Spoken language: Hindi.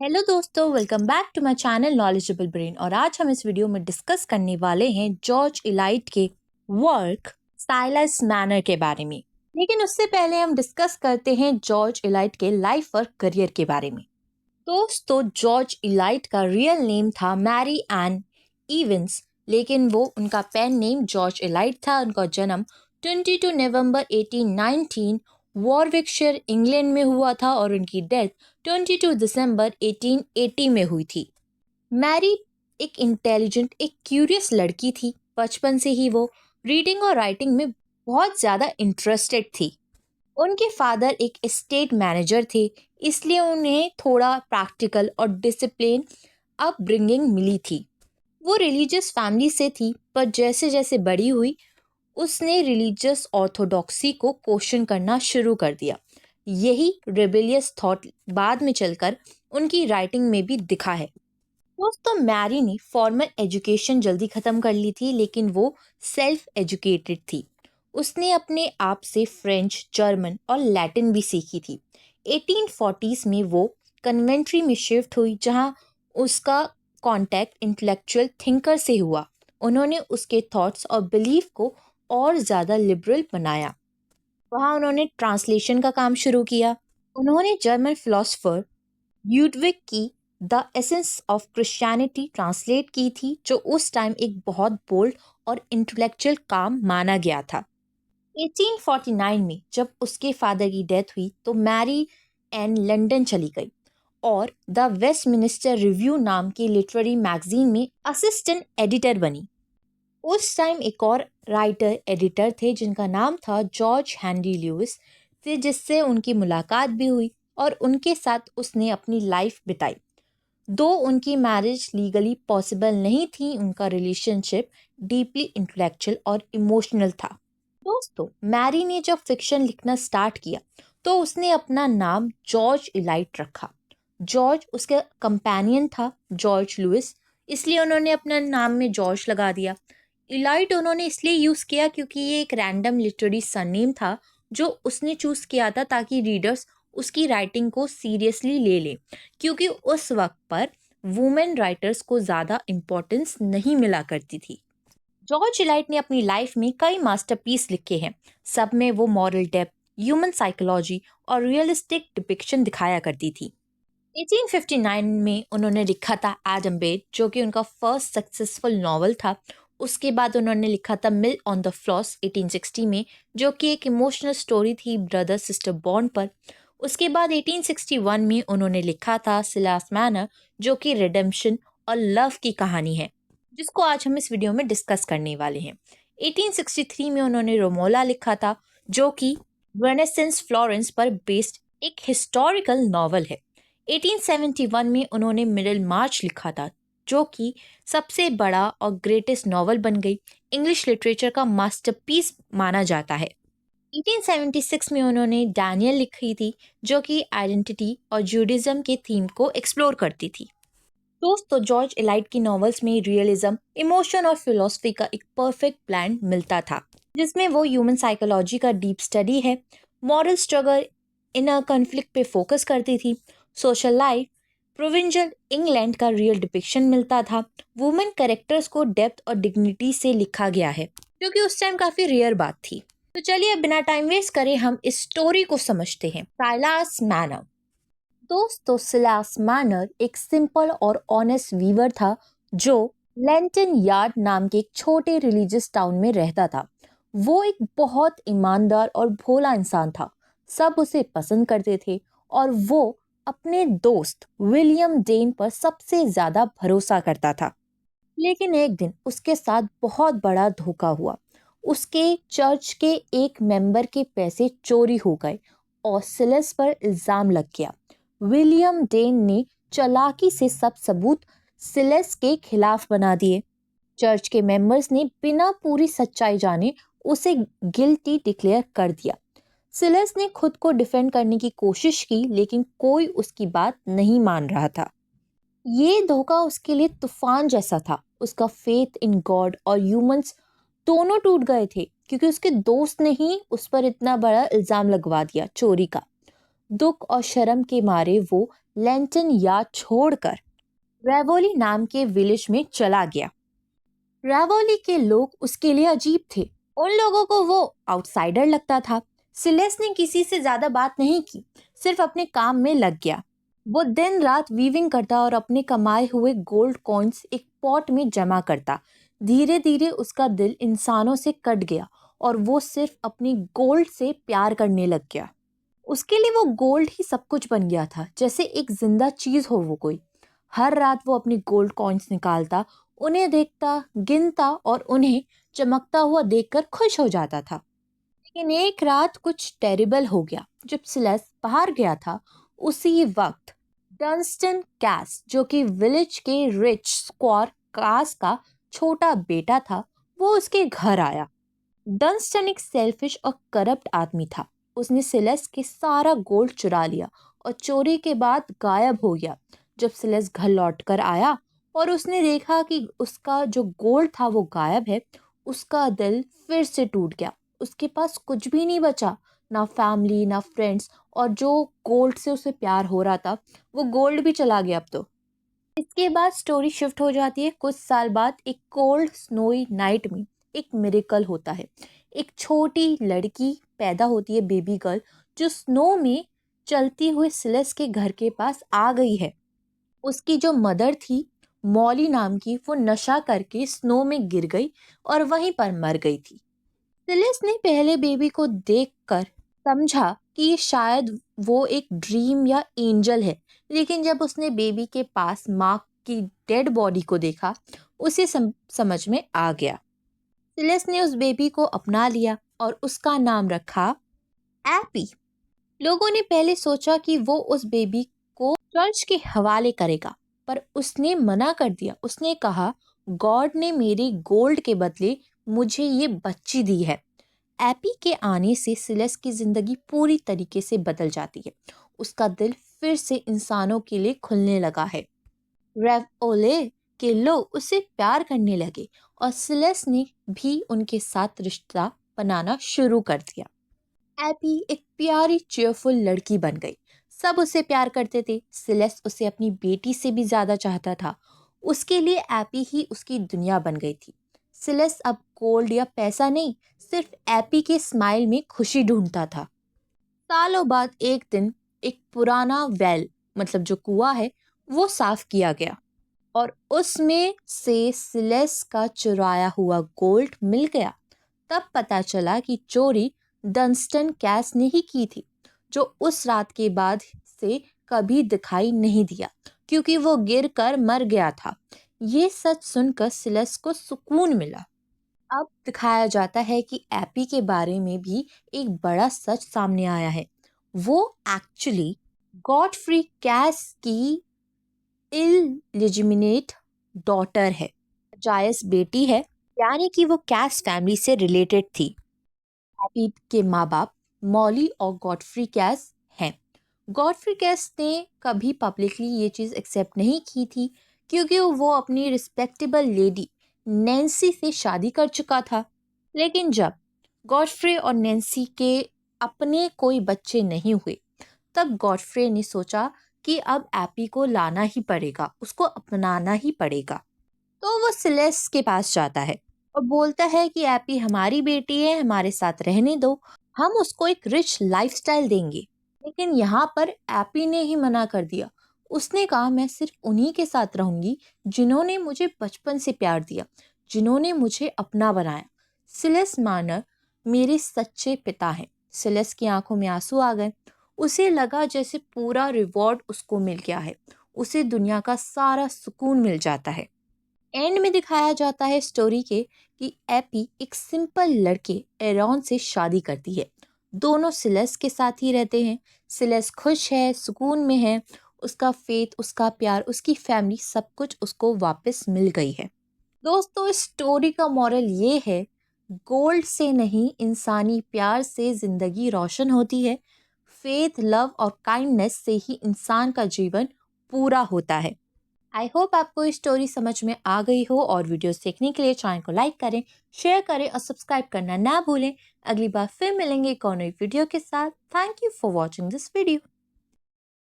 हेलो दोस्तों, welcome back to my channel knowledgeable brain. और आज हम इस वीडियो में डिस्कस करने वाले हैं जॉर्ज इलाइट के वर्क साइलस मैनर के बारे में। लेकिन उससे पहले हम डिस्कस करते हैं जॉर्ज इलाइट के लाइफ और करियर के बारे में। दोस्तों, जॉर्ज इलाइट का रियल नेम था मैरी एन इवेंस, लेकिन वो उनका पेन नेम जॉर्ज इलाइट था। उनका जन्म 22 नवंबर 1819 वॉरविकशायर इंग्लैंड में हुआ था और उनकी डेथ 22 दिसंबर 1880 में हुई थी। मैरी एक इंटेलिजेंट, एक क्यूरियस लड़की थी। बचपन से ही वो रीडिंग और राइटिंग में बहुत ज़्यादा इंटरेस्टेड थी। उनके फादर एक एस्टेट मैनेजर थे, इसलिए उन्हें थोड़ा प्रैक्टिकल और डिसिप्लिन अपब्रिंगिंग मिली थी। वो रिलीजियस फैमिली से थी, पर जैसे जैसे बड़ी हुई उसने रिलीजियस ऑर्थोडॉक्सी को क्वेश्चन करना शुरू कर दिया। यही रेबेलियस थॉट बाद में चलकर उनकी राइटिंग में भी दिखा है। दोस्तों, मैरी ने फॉर्मल एजुकेशन जल्दी ख़त्म कर ली थी, लेकिन वो सेल्फ एजुकेटेड थी। उसने अपने आप से फ्रेंच, जर्मन और लैटिन भी सीखी थी। 1840s में वो कन्वेंट्री में शिफ्ट हुई, जहाँ उसका कांटेक्ट इंटेलेक्चुअल थिंकर से हुआ। उन्होंने उसके थॉट्स और बिलीफ को और ज़्यादा लिबरल बनाया। वहाँ उन्होंने ट्रांसलेशन का काम शुरू किया। उन्होंने जर्मन फिलोसोफर ल्यूडविग की the essence of Christianity translate की थी, जो उस टाइम एक बहुत बोल्ड और इंटेलेक्चुअल काम माना गया था। 1849 में जब उसके फादर की डेथ हुई तो मैरी एन लंदन चली गई और द वेस्टमिनिस्टर रिव्यू नाम की लिटरेरी मैगजीन में असिस्टेंट एडिटर बनी। उस टाइम एक और राइटर एडिटर थे जिनका नाम था जॉर्ज हेनरी लुइस, से जिससे उनकी मुलाकात भी हुई और उनके साथ उसने अपनी लाइफ बिताई। दो उनकी मैरिज लीगली पॉसिबल नहीं थी, उनका रिलेशनशिप डीपली इंटेलेक्चुअल और इमोशनल था। दोस्तों, मैरी ने जब फिक्शन लिखना स्टार्ट किया तो उसने अपना नाम जॉर्ज इलाइट रखा। जॉर्ज उसका कंपेनियन था जॉर्ज लुइस, इसलिए उन्होंने अपना नाम में जॉर्ज लगा दिया। इलाइट उन्होंने इसलिए यूज़ किया क्योंकि ये एक रैंडम लिटरेरी सरनेम था जो उसने चूज़ किया था ताकि रीडर्स उसकी राइटिंग को सीरियसली ले लें, क्योंकि उस वक्त पर वुमेन राइटर्स को ज़्यादा इम्पोर्टेंस नहीं मिला करती थी। जॉर्ज इलाइट ने अपनी लाइफ में कई मास्टरपीस लिखे हैं। सब में वो मॉरल डेप्थ, ह्यूमन साइकोलॉजी और रियलिस्टिक डिपिक्शन दिखाया करती थी। 1859 में उन्होंने लिखा था एडम बेड, जो कि उनका फर्स्ट सक्सेसफुल नॉवल था। उसके बाद उन्होंने लिखा था मिल ऑन द फ्लॉस 1860 में, जो कि एक इमोशनल स्टोरी थी ब्रदर सिस्टर बॉन्ड पर। उसके बाद 1861 में उन्होंने लिखा था सिलास मैनर, जो कि रिडेम्पशन और लव की कहानी है, जिसको आज हम इस वीडियो में डिस्कस करने वाले हैं। 1863 में उन्होंने रोमोला लिखा था, जो कि रेनेसेंस फ्लोरेंस पर बेस्ड एक हिस्टोरिकल नॉवल है। 1871 में उन्होंने मिडिल मार्च लिखा था, जो कि सबसे बड़ा और ग्रेटेस्ट नॉवल बन गई। इंग्लिश लिटरेचर का मास्टरपीस माना जाता है। 1876 में उन्होंने डैनियल लिखी थी, जो कि आइडेंटिटी और जूडिज्म के थीम को एक्सप्लोर करती थी। दोस्तों, जॉर्ज इलाइट की नॉवेल्स में रियलिज्म, इमोशन और फिलॉसफी का एक परफेक्ट ब्लेंड मिलता था, जिसमें वो ह्यूमन साइकोलॉजी का डीप स्टडी है, मॉरल स्ट्रगल, इनर कॉन्फ्लिक्ट पे फोकस करती थी, सोशल लाइफ, प्रोविंशियल इंग्लैंड का रियल डिपिक्शन मिलता था। वुमेन कैरेक्टर्स को डेप्थ और डिग्निटी से लिखा गया है, जो कि उस टाइम काफी रेयर बात थी। तो चलिए, अब बिना टाइम वेस्ट करे हम इस स्टोरी को समझते हैं। साइलास मैनर। दोस्तों, सिलास मैनर एक सिंपल और ऑनेस्ट वीवर था जो लेंटन यार्ड नाम के एक छोटे रिलीजियस टाउन में रहता था। वो एक बहुत ईमानदार और भोला इंसान था। सब उसे पसंद करते थे और वो अपने दोस्त विलियम डेन पर सबसे ज्यादा भरोसा करता था। लेकिन एक दिन उसके साथ बहुत बड़ा धोखा हुआ। उसके चर्च के एक मेंबर के पैसे चोरी हो गए और सिलस पर इल्जाम लग गया। विलियम डेन ने चालाकी से सब सबूत सिलेस के खिलाफ बना दिए। चर्च के मेंबर्स ने बिना पूरी सच्चाई जाने उसे गिल्टी डिक्लेयर कर दिया। सिलेस ने खुद को डिफेंड करने की कोशिश की, लेकिन कोई उसकी बात नहीं मान रहा था। ये धोखा उसके लिए तूफान जैसा था। उसका फेथ इन गॉड और ह्यूमंस दोनों टूट गए थे, क्योंकि उसके दोस्त ने ही उस पर इतना बड़ा इल्जाम लगवा दिया चोरी का। दुख और शर्म के मारे वो लेंटन यार्ड छोड़कर रेवोली नाम के विलेज में चला गया। रेवोली के लोग उसके लिए अजीब थे। उन लोगों को वो आउटसाइडर लगता था। सिलेस ने किसी से ज्यादा बात नहीं की, सिर्फ अपने काम में लग गया। वो दिन रात वीविंग करता और अपने कमाए हुए गोल्ड कॉइन्स एक पॉट में जमा करता। धीरे धीरे उसका दिल इंसानों से कट गया और वो सिर्फ अपनी गोल्ड से प्यार करने लग गया। उसके लिए वो गोल्ड ही सब कुछ बन गया था, जैसे एक जिंदा चीज हो वो कोई। हर रात वो अपनी गोल्ड कॉइन्स निकालता, उन्हें देखता, गिनता और उन्हें चमकता हुआ देखकर खुश हो जाता था। लेकिन एक रात कुछ टेरिबल हो गया। जब सिलेस बाहर गया था, उसी वक्त डंस्टन कैस, जो कि विलेज के रिच स्क्वायर कास का छोटा बेटा था, वो उसके घर आया। डंस्टन एक सेल्फिश और करप्ट आदमी था। उसने सिलेस के सारा गोल्ड चुरा लिया और चोरी के बाद गायब हो गया। जब सिलेस घर लौटकर आया और उसने देखा कि उसका जो गोल्ड था वो गायब है, उसका दिल फिर से टूट गया। उसके पास कुछ भी नहीं बचा, ना फैमिली ना फ्रेंड्स, और जो गोल्ड से उसे प्यार हो रहा था वो गोल्ड भी चला गया अब तो। इसके बाद स्टोरी शिफ्ट हो जाती है। कुछ साल बाद एक कोल्ड स्नोई नाइट में एक मिरेकल होता है। एक छोटी लड़की पैदा होती है, बेबी गर्ल, जो स्नो में चलती हुई सिलेस के घर के पास आ गई है। उसकी जो मदर थी, मॉली नाम की, वो नशा करके स्नो में गिर गई और वहीं पर मर गई थी। सिलिस ने पहले बेबी को देखकर समझा कि ये शायद वो एक ड्रीम या एंजल है, लेकिन जब उसने बेबी के पास माँ की डेड बॉडी को देखा, उसे समझ में आ गया। सिलिस ने उस बेबी को अपना लिया और उसका नाम रखा एपी। लोगों ने पहले सोचा कि वो उस बेबी को चर्च के हवाले करेगा, पर उसने मना कर दिया। उसने कहा, गॉड ने मेरे गोल्ड के बदले मुझे ये बच्ची दी है। एपी के आने से सिलेस की जिंदगी पूरी तरीके से बदल जाती है। उसका दिल फिर से इंसानों के लिए खुलने लगा है। रेवोले के लोग उसे प्यार करने लगे और सिलेस ने भी उनके साथ रिश्ता बनाना शुरू कर दिया। एपी एक प्यारी चेयरफुल लड़की बन गई। सब उसे प्यार करते थे। सिलेस उसे अपनी बेटी से भी ज्यादा चाहता था। उसके लिए एपी ही उसकी दुनिया बन गई थी। सिलेस अब गोल्ड या पैसा नहीं, सिर्फ एपी के स्माइल में खुशी ढूंढता था। सालों बाद एक दिन एक पुराना वेल, मतलब जो कुआं है, वो साफ किया गया और उसमें से सिलेस का चुराया हुआ गोल्ड मिल गया। तब पता चला कि चोरी डंस्टन कैस ने ही की थी, जो उस रात के बाद से कभी दिखाई नहीं दिया क्योंकि वो गिर कर मर गया था। ये सच सुनकर सिलेस को सुकून मिला। अब दिखाया जाता है कि एपी के बारे में भी एक बड़ा सच सामने आया है। वो एक्चुअली गॉडफ्री कैस की इललिजिमिनेट डॉटर है, जायस बेटी है, यानी कि वो कैस फैमिली से रिलेटेड थी। एपी के माँ बाप मॉली और गॉडफ्री कैस हैं। गॉडफ्री कैस ने कभी पब्लिकली ये चीज़ एक्सेप्ट नहीं की थी क्योंकि वो अपनी रिस्पेक्टेबल लेडी नैन्सी से शादी कर चुका था। लेकिन जब गॉडफ्रे और नैन्सी के अपने कोई बच्चे नहीं हुए, तब गॉडफ्रे ने सोचा कि अब एपी को लाना ही पड़ेगा, उसको अपनाना ही पड़ेगा। तो वो सिलेस के पास जाता है और बोलता है कि एपी हमारी बेटी है, हमारे साथ रहने दो, हम उसको एक रिच लाइफस्टाइल देंगे। लेकिन यहाँ पर एपी ने ही मना कर दिया। उसने कहा, मैं सिर्फ उन्हीं के साथ रहूंगी जिन्होंने मुझे बचपन से प्यार दिया, जिन्होंने मुझे अपना बनाया। सिलेस मानर मेरे सच्चे पिता हैं। सिलेस की आंखों में आंसू आ गए। उसे लगा जैसे पूरा रिवॉर्ड उसको मिल गया है, उसे दुनिया का सारा सुकून मिल जाता है। एंड में दिखाया जाता है स्टोरी के कि एपी एक सिंपल लड़के एरॉन से शादी करती है। दोनों सिलेस के साथ ही रहते हैं। सिलेस खुश है, सुकून में है। उसका फेथ, उसका प्यार, उसकी फैमिली, सब कुछ उसको वापस मिल गई है। दोस्तों, इस स्टोरी का मॉरल ये है, गोल्ड से नहीं, इंसानी प्यार से जिंदगी रोशन होती है। फेथ, लव और काइंडनेस से ही इंसान का जीवन पूरा होता है। आई होप आपको ये स्टोरी समझ में आ गई हो, और वीडियोस देखने के लिए चैनल को लाइक करें, शेयर करें और सब्सक्राइब करना ना भूलें। अगली बार फिर मिलेंगे एक और नई वीडियो के साथ। Thank you for watching this video.